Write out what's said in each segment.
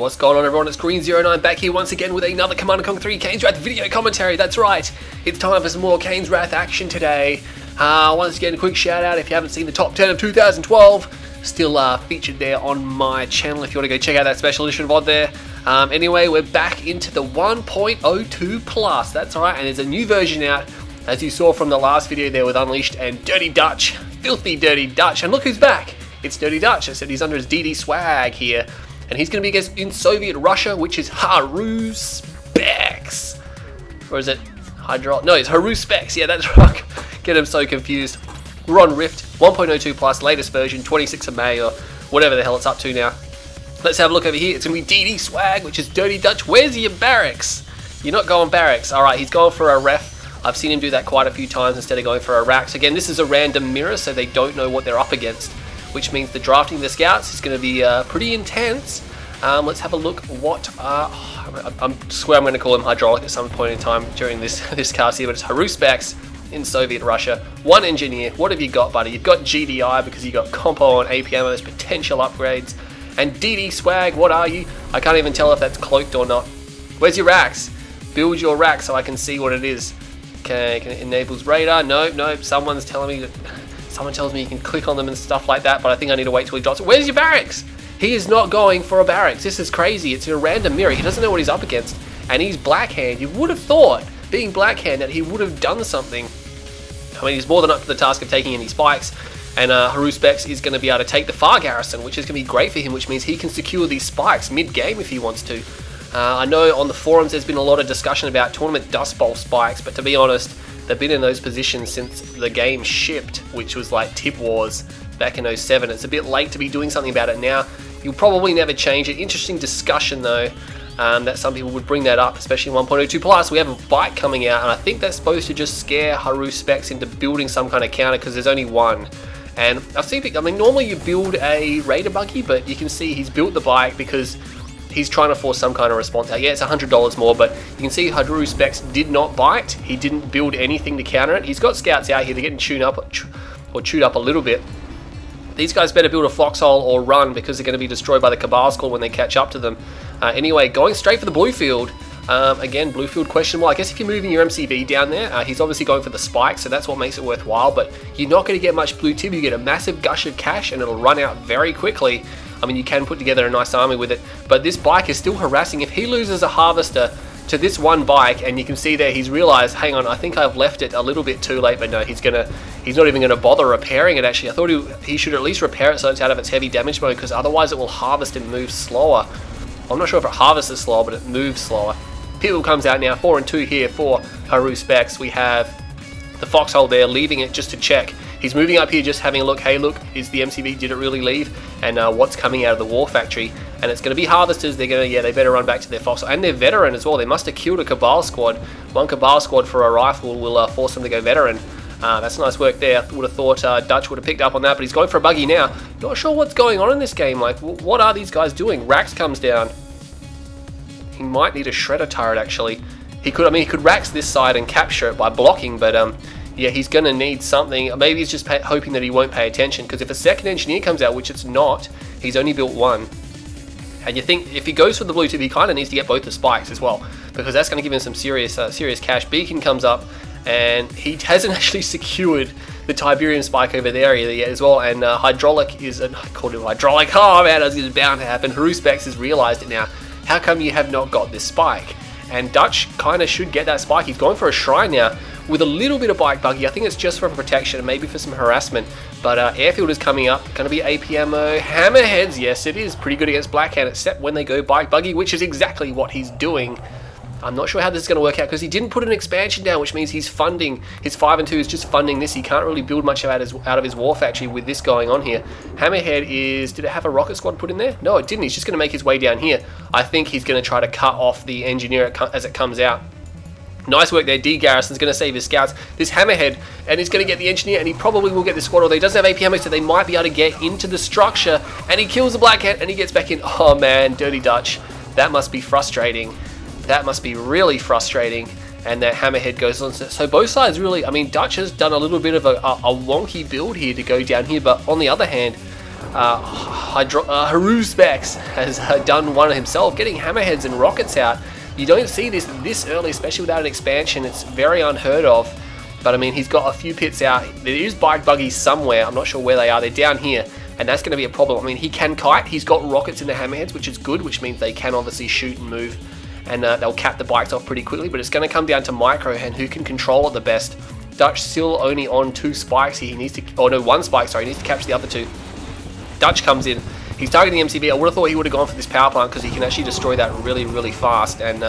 what's going on everyone, it's Green09 back here once again with another Command & Conquer 3 Kane's Wrath video commentary. That's right, it's time for some more Kane's Wrath action today. Once again, a quick shout out if you haven't seen the top 10 of 2012, still featured there on my channel if you want to go check out that special edition VOD there. Anyway, we're back into the 1.02 plus, that's right, and there's a new version out, as you saw from the last video there with Unleashed and Dirty Dutch, filthy Dirty Dutch, and look who's back. It's Dirty Dutch. I said he's under his DD swag here. And he's going to be against InSovietRussia, which is Haru-Specs. Or is it Hydro? No, it's Haru-Specs. Yeah, that's right. Get him so confused. We're on Rift 1.02 plus, latest version, 26th of May, or whatever the hell it's up to now. Let's have a look over here. It's going to be DD swag, which is Dirty Dutch. Where's your barracks? You're not going barracks. Alright, he's going for a ref. I've seen him do that quite a few times instead of going for a rack. So again, this is a random mirror, so they don't know what they're up against, which means the drafting the scouts is going to be pretty intense. Let's have a look what, I swear I'm going to call him Hydraulic at some point in time during this cast here, but it's Haru-Specs in Soviet Russia. One engineer, what have you got, buddy? You've got GDI because you got compo and AP ammo, those potential upgrades. And DD swag, what are you? I can't even tell if that's cloaked or not. Where's your racks? Build your rack so I can see what it is. Okay, enables radar, no, someone's telling me that... Someone tells me you can click on them and stuff like that, but I think I need to wait till he drops it. Where's your barracks? He is not going for a barracks. This is crazy. It's a random mirror. He doesn't know what he's up against. And he's Blackhand. You would have thought, being Blackhand, that he would have done something. I mean, he's more than up to the task of taking any spikes. And Haru-Specs is going to be able to take the far garrison, which is going to be great for him, which means he can secure these spikes mid-game if he wants to. I know on the forums there's been a lot of discussion about Tournament Dust Bowl spikes, but to be honest, they've been in those positions since the game shipped, which was like Tip Wars back in 07. It's a bit late to be doing something about it now. You'll probably never change it. Interesting discussion though, that some people would bring that up, especially in 1.02 plus. We have a bike coming out, and I think that's supposed to just scare Haru-Specs into building some kind of counter because there's only one. And I've seen, I mean, normally you build a Raider buggy, but you can see he's built the bike because he's trying to force some kind of response out. Yeah, it's $100 more, but you can see Haru-Specs did not bite. He didn't build anything to counter it. He's got scouts out here. They're getting chewed up a little bit. These guys better build a foxhole or run because they're going to be destroyed by the Cabal Squad when they catch up to them. Anyway, going straight for the blue field. Again, blue field questionable. I guess if you're moving your MCV down there, he's obviously going for the spike, so that's what makes it worthwhile, but you're not going to get much blue tib. You get a massive gush of cash and it'll run out very quickly. I mean, you can put together a nice army with it, but this bike is still harassing. If he loses a harvester to this one bike, and you can see there he's realized, hang on, I think I've left it a little bit too late, but no, he's not even gonna bother repairing it. Actually, I thought he should at least repair it so it's out of its heavy damage mode, because otherwise it will harvest and move slower. I'm not sure if it harvests slower, but it moves slower. Pitbull comes out now, 4 and 2 here for Haru-Specs. We have the foxhole there, leaving it just to check. He's moving up here, just having a look. Hey, look, is the MCV, did it really leave? And what's coming out of the war factory? And it's going to be harvesters. They're going to, yeah, they better run back to their foxhole. And they're veteran as well. They must have killed a Cabal Squad. One Cabal Squad for a rifle will force them to go veteran. That's nice work there. I would have thought Dutch would have picked up on that, but he's going for a buggy now. Not sure what's going on in this game. Like, what are these guys doing? Rax comes down. He might need a shredder turret, actually. He could Rax this side and capture it by blocking, but yeah, he's going to need something. Maybe he's just hoping that he won't pay attention, because if a second engineer comes out, which it's not, he's only built one. And you think if he goes for the blue tip, he kind of needs to get both the spikes as well, because that's going to give him some serious cash. Beacon comes up, and he hasn't actually secured the Tiberium spike over there yet as well. And Hydraulic is, I called him Hydraulic. Oh man, it was bound to happen. Haru-Specs has realized it now. How come you have not got this spike? And Dutch kind of should get that spike. He's going for a shrine now with a little bit of bike buggy. I think it's just for protection and maybe for some harassment. But airfield is coming up. Going to be AP ammo. Hammerheads, yes it is. Pretty good against Blackhand, except when they go bike buggy, which is exactly what he's doing. I'm not sure how this is going to work out because he didn't put an expansion down, which means he's funding, his 5 and 2 is just funding this. He can't really build much out of his war factory with this going on here. Hammerhead is, did it have a rocket squad put in there? No, it didn't. He's just going to make his way down here. I think he's going to try to cut off the engineer as it comes out. Nice work there. D Garrison's going to save his scouts. This Hammerhead, and he's going to get the engineer, and he probably will get the squad, although he doesn't have AP ammo, so they might be able to get into the structure, and he kills the Blackhand, and he gets back in. Oh man, Dirty Dutch. That must be frustrating. That must be really frustrating. And that Hammerhead goes on. So both sides really, I mean, Dutch has done a little bit of a wonky build here to go down here, but on the other hand, Haruspex has done one himself, getting hammerheads and rockets out. You don't see this early, especially without an expansion. It's very unheard of. But I mean, he's got a few pits out. There is bike buggies somewhere. I'm not sure where they are. They're down here, and that's going to be a problem. I mean, he can kite. He's got rockets in the hammerheads, which is good, which means they can obviously shoot and move, and they'll cap the bikes off pretty quickly. But it's going to come down to micro and who can control it the best. Dutch still only on 2 spikes. He needs to, oh no, 1 spike. Sorry, he needs to capture the other 2. Dutch comes in. He's targeting the MCV. I would have thought he would have gone for this power plant because he can actually destroy that really, really fast. And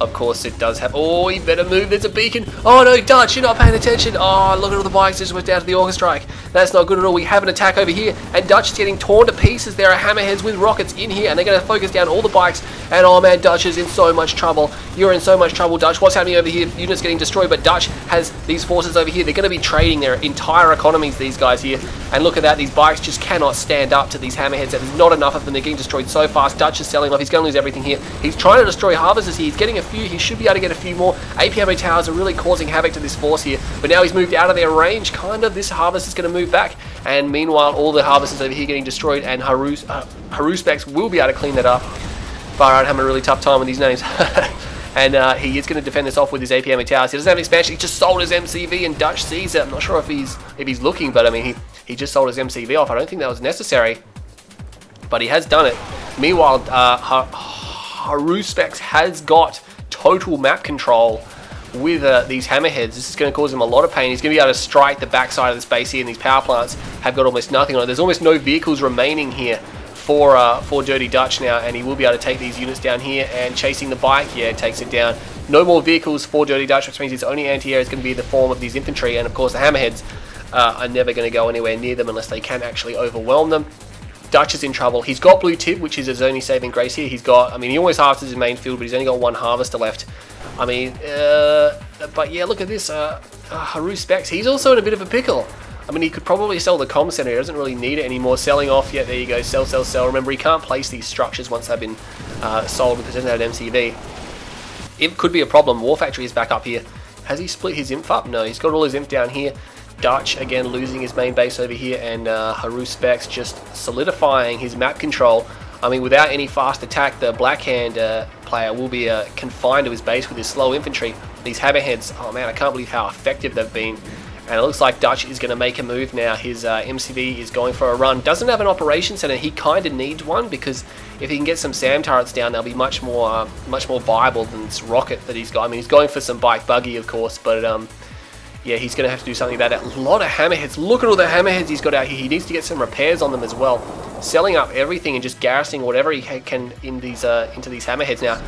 of course, it does have... Oh, he better move. There's a beacon. Oh, no, Dutch, you're not paying attention. Oh, look at all the bikes. Just went down to the Orca Strike. That's not good at all. We have an attack over here, and Dutch is getting torn to pieces. There are hammerheads with rockets in here, and they're going to focus down all the bikes. And, oh, man, Dutch is in so much trouble. You're in so much trouble, Dutch. What's happening over here? Units getting destroyed, but Dutch has these forces over here. They're going to be trading their entire economies, these guys here. And look at that. These bikes just cannot stand up to these hammerheads. There's not enough of them. They're getting destroyed so fast. Dutch is selling off. He's going to lose everything here. He's trying to destroy harvesters here. He's getting a few. He should be able to get a few more. APMO towers are really causing havoc to this force here, but now he's moved out of their range, kind of. This harvest is going to move back, and meanwhile all the harvesters over here getting destroyed, and Haruspex will be able to clean that up. Far out having a really tough time with these names. And he is going to defend this off with his APMO towers. He doesn't have an expansion. He just sold his MCV, and Dutch sees it. I'm not sure if he's looking, but I mean he just sold his MCV off. I don't think that was necessary, but he has done it. Meanwhile, Haruspex has got total map control with these hammerheads. This is going to cause him a lot of pain. He's going to be able to strike the backside of the space here, and these power plants have got almost nothing on it. There's almost no vehicles remaining here for Dirty Dutch now, and he will be able to take these units down here, and chasing the bike, yeah, it takes it down. No more vehicles for Dirty Dutch, which means his only anti-air is going to be the form of these infantry, and of course the hammerheads are never going to go anywhere near them unless they can actually overwhelm them. Dutch is in trouble. He's got blue tip, which is his only saving grace here. He's got, I mean, he always harvests his main field, but he's only got 1 harvester left. I mean, but yeah, look at this. Haruspex, he's also in a bit of a pickle. I mean, he could probably sell the comm center. He doesn't really need it anymore. Selling off, yeah, there you go. Sell, sell, sell. Remember, he can't place these structures once they've been sold because he doesn't have an MCV. Imp could be a problem. War Factory is back up here. Has he split his imp up? No, he's got all his imp down here. Dutch again losing his main base over here, and Haruspex just solidifying his map control. I mean, without any fast attack, the Blackhand player will be confined to his base with his slow infantry. These hammerheads, oh man, I can't believe how effective they've been. And it looks like Dutch is going to make a move now. His MCV is going for a run. Doesn't have an operation center. He kind of needs one, because if he can get some SAM turrets down, they'll be much more viable than this rocket that he's got. I mean, he's going for some bike buggy, of course, but yeah, he's going to have to do something about that. A lot of hammerheads. Look at all the hammerheads he's got out here. He needs to get some repairs on them as well. Selling up everything and just garrisoning whatever he can in these into these hammerheads now.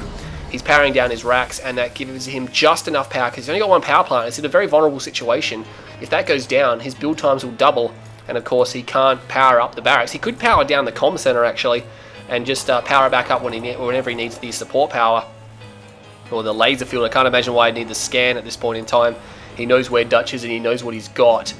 He's powering down his racks, and that gives him just enough power, because he's only got 1 power plant. It's in a very vulnerable situation. If that goes down, his build times will double, and of course he can't power up the barracks. He could power down the comm center actually, and just power back up whenever he needs the support power. Or the laser field. I can't imagine why he'd need the scan at this point in time. He knows where Dutch is, and he knows what he's got.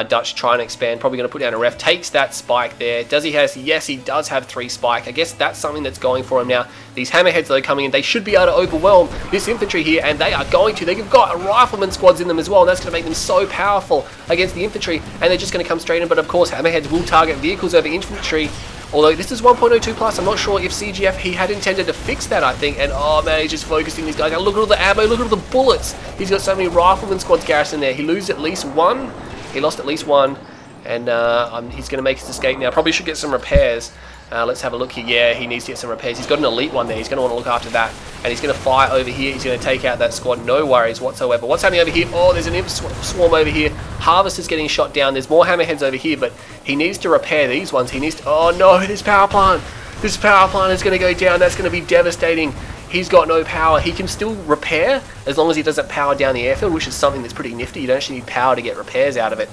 Dutch trying to expand, probably going to put down a ref. Takes that spike there. Does he have? Yes, he does have 3 spike. I guess that's something that's going for him now. These hammerheads that are coming in, they should be able to overwhelm this infantry here, and they are going to. They've got rifleman squads in them as well, and that's going to make them so powerful against the infantry, and they're just going to come straight in. But of course, hammerheads will target vehicles over infantry. Although this is 1.02 plus, I'm not sure if CGF, he had intended to fix that, I think. And oh man, he's just focusing these guys. Now look at all the ammo, look at all the bullets. He's got so many rifleman squads garrisoned there. He loses at least 1. He lost at least 1. And he's going to make his escape now. Probably should get some repairs. Let's have a look here. Yeah, he needs to get some repairs. He's got an elite one there. He's going to want to look after that. And he's going to fire over here. He's going to take out that squad. No worries whatsoever. What's happening over here? Oh, there's an imp swarm over here. Harvester's getting shot down. There's more hammerheads over here, but he needs to repair these ones. He needs to... Oh no, this power plant. This power plant is going to go down. That's going to be devastating. He's got no power. He can still repair as long as he doesn't power down the airfield, which is something that's pretty nifty. You don't actually need power to get repairs out of it.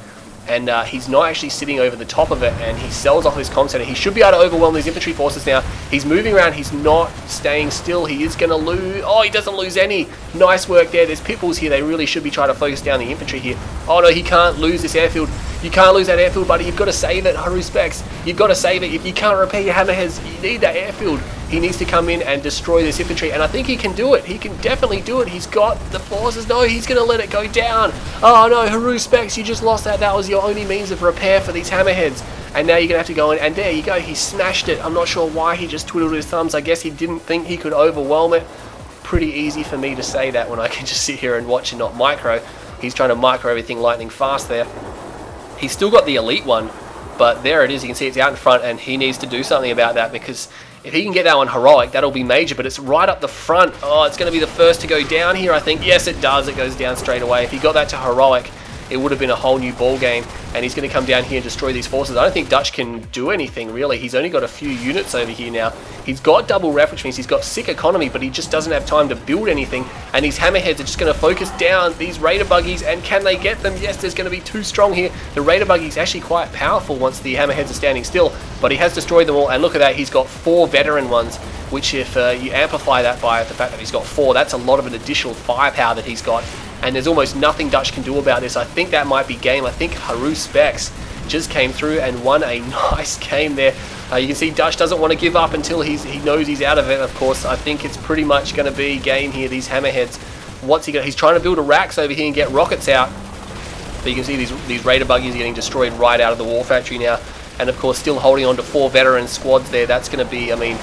And he's not actually sitting over the top of it, and he sells off his comm center. He should be able to overwhelm these infantry forces now. He's moving around. He's not staying still. He is going to lose. Oh, he doesn't lose any. Nice work there. There's pitbulls here. They really should be trying to focus down the infantry here. Oh, no, he can't lose this airfield. You can't lose that airfield, buddy. You've got to save it, Haruspex. You've got to save it. If you can't repair your hammerheads, you need that airfield. He needs to come in and destroy this infantry, and I think he can do it. He can definitely do it. He's got the forces. No, he's going to let it go down. Oh no, harassment, you just lost that. That was your only means of repair for these hammerheads. And now you're going to have to go in, and there you go. He smashed it. I'm not sure why he just twiddled his thumbs. I guess he didn't think he could overwhelm it. Pretty easy for me to say that when I can just sit here and watch and not micro. He's trying to micro everything lightning fast there. He's still got the elite one, but there it is. You can see it's out in front, and he needs to do something about that, because if he can get that one heroic, that'll be major, but it's right up the front. Oh, it's going to be the first to go down here, I think. Yes, it does. It goes down straight away. If he got that to heroic, it would have been a whole new ball game, and he's going to come down here and destroy these forces. I don't think Dutch can do anything, really. He's only got a few units over here now. He's got double ref, which means he's got sick economy, but he just doesn't have time to build anything, and these hammerheads are just going to focus down these raider buggies, and can they get them? Yes, there's going to be too strong here. The raider buggy is actually quite powerful once the hammerheads are standing still, but he has destroyed them all, and look at that, he's got 4 veteran ones, which if you amplify that by the fact that he's got 4, that's a lot of an additional firepower that he's got. And there's almost nothing Dutch can do about this. I think that might be game. I think harassment just came through and won a nice game there. You can see Dutch doesn't want to give up until he knows he's out of it, of course. I think it's pretty much going to be game here, these hammerheads. What's he got? He's trying to build a racks over here and get rockets out. But you can see these raider buggies getting destroyed right out of the war factory now. And of course still holding on to 4 veteran squads there. That's going to be, I mean,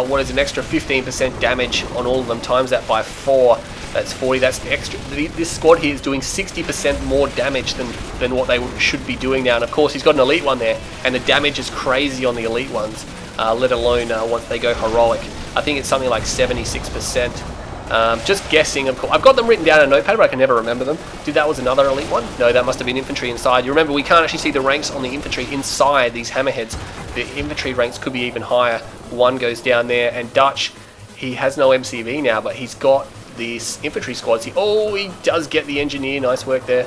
what is an extra 15% damage on all of them, times that by 4. That's 40, that's extra. This squad here is doing 60% more damage than what they should be doing now. And of course, he's got an elite one there, and the damage is crazy on the elite ones, let alone once they go heroic. I think it's something like 76%. Just guessing, of course. I've got them written down in a notepad, but I can never remember them. That was another elite one? No, that must have been infantry inside. You remember, we can't actually see the ranks on the infantry inside these hammerheads. The infantry ranks could be even higher. One goes down there, and Dutch, he has no MCV now, but he's got these infantry squads. Oh, he does get the engineer. Nice work there.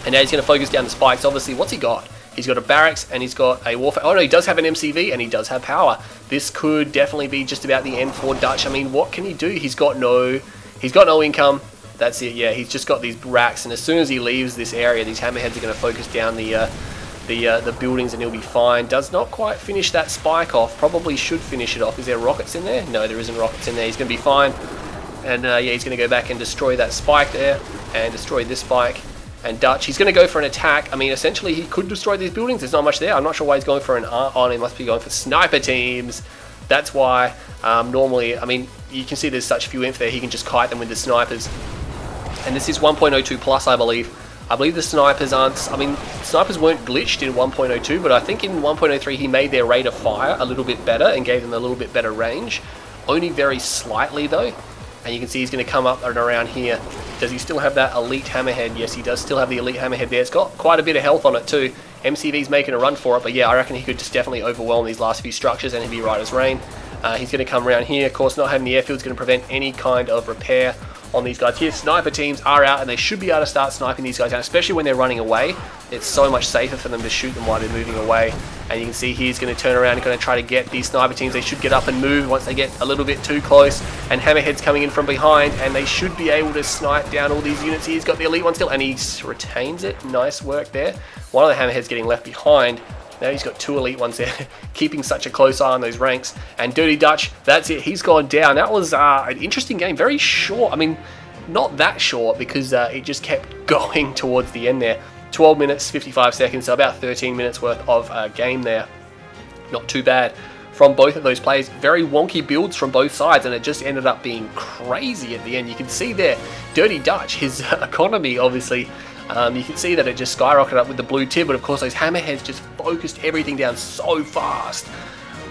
And now he's going to focus down the spikes. Obviously, what's he got? He's got a barracks, and he's got a warfare. Oh no, he does have an MCV, and he does have power. This could definitely be just about the end for Dutch. I mean, what can he do? He's got no income. That's it. Yeah, he's just got these racks, and as soon as he leaves this area, these hammerheads are going to focus down the buildings, and he'll be fine. Does not quite finish that spike off. Probably should finish it off. Is there rockets in there? No, there isn't rockets in there. He's going to be fine. And yeah, he's going to go back and destroy that spike there, and destroy this spike. And Dutch, he's going to go for an attack. I mean, essentially, he could destroy these buildings. There's not much there. I'm not sure why he's going for an on. He must be going for sniper teams. That's why normally, I mean, you can see there's such few inf there. He can just kite them with the snipers. And this is 1.02 plus, I believe. I believe the snipers aren't, I mean, snipers weren't glitched in 1.02, but I think in 1.03 he made their rate of fire a little bit better and gave them a little bit better range. Only very slightly, though. And you can see he's going to come up and around here. Does he still have that elite hammerhead? Yes, he does still have the elite hammerhead there. It's got quite a bit of health on it too. MCV's making a run for it, but yeah, I reckon he could just definitely overwhelm these last few structures, and he'd be right as rain. He's going to come around here. Of course, not having the airfield is going to prevent any kind of repair on these guys here. Sniper teams are out, and they should be able to start sniping these guys down, especially when they're running away. It's so much safer for them to shoot them while they're moving away. And you can see he's going to turn around and going to try to get these sniper teams. They should get up and move once they get a little bit too close. And Hammerhead's coming in from behind, and they should be able to snipe down all these units. He's got the elite one still, and he retains it. Nice work there. One of the Hammerheads getting left behind. Now he's got 2 elite ones there, keeping such a close eye on those ranks. And Dirty Dutch, that's it. He's gone down. That was an interesting game. Very short. I mean, not that short, because it just kept going towards the end there. 12 minutes, 55 seconds, so about 13 minutes worth of game there. Not too bad from both of those players. Very wonky builds from both sides, and it just ended up being crazy at the end. You can see there, Dirty Dutch, his economy, obviously, you can see that it just skyrocketed up with the blue tip, but of course those Hammerheads just focused everything down so fast.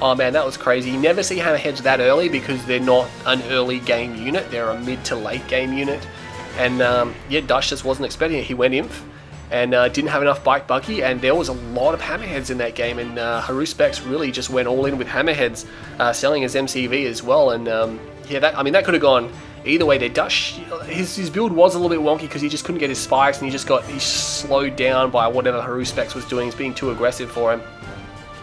Oh man, that was crazy. You never see Hammerheads that early because they're not an early game unit. They're a mid to late game unit. And yeah, Dutch just wasn't expecting it. He went inf and didn't have enough bike buggy, and there was a lot of Hammerheads in that game, and harassment really just went all in with Hammerheads, selling his MCV as well. And yeah, that could have gone either way there. Dutch, his build was a little bit wonky because he just couldn't get his spikes, and he's slowed down by whatever harassment was doing. He's being too aggressive for him.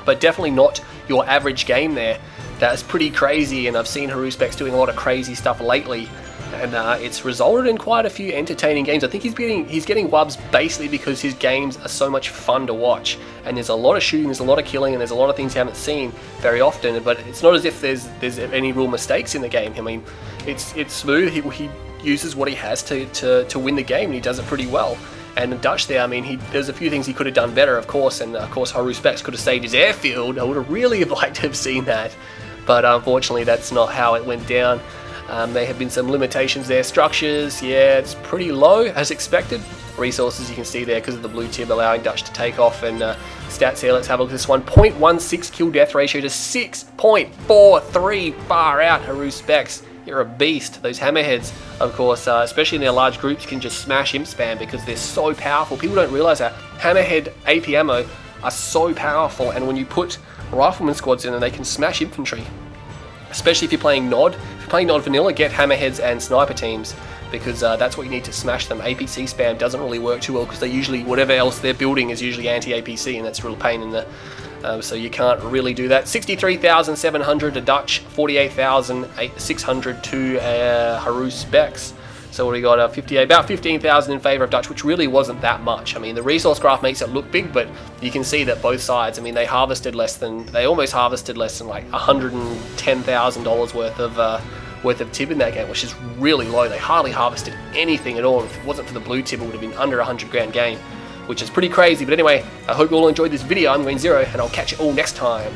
But definitely not your average game there. That's pretty crazy, and I've seen harassment doing a lot of crazy stuff lately. and it's resulted in quite a few entertaining games. I think he's getting wubs basically because his games are so much fun to watch, and there's a lot of shooting, there's a lot of killing, and there's a lot of things you haven't seen very often. But it's not as if there's any real mistakes in the game. I mean, it's smooth. He uses what he has to win the game, and he does it pretty well. And the Dutch there, I mean, there's a few things he could have done better, of course, and of course harassment could have saved his airfield. I would have really liked to have seen that, but unfortunately that's not how it went down. There have been some limitations there. Structures, yeah, it's pretty low as expected. Resources you can see there because of the blue tip allowing Dutch to take off, and stats here, let's have a look at this one. 0.16 kill death ratio to 6.43, far out, harassment. You're a beast. Those hammerheads, of course, especially in their large groups, can just smash imp spam because they're so powerful. People don't realize that. Hammerhead AP ammo are so powerful, and when you put rifleman squads in, and they can smash infantry. Especially if you're playing NOD. If you're playing NOD vanilla, get hammerheads and sniper teams, because that's what you need to smash them. APC spam doesn't really work too well because they usually, whatever else they're building is usually anti-APC, and that's a real pain in the... so you can't really do that. 63,700 to Dutch, 48,600 to harassment. So what do we got? About 15,000 in favour of Dutch, which really wasn't that much. I mean, the resource graph makes it look big, but you can see that both sides, I mean, they almost harvested less than like $110,000 worth of tib in that game, which is really low. They hardly harvested anything at all. If it wasn't for the blue tib, it would have been under 100 grand game, which is pretty crazy. But anyway, I hope you all enjoyed this video. I'm Green Zero, and I'll catch you all next time.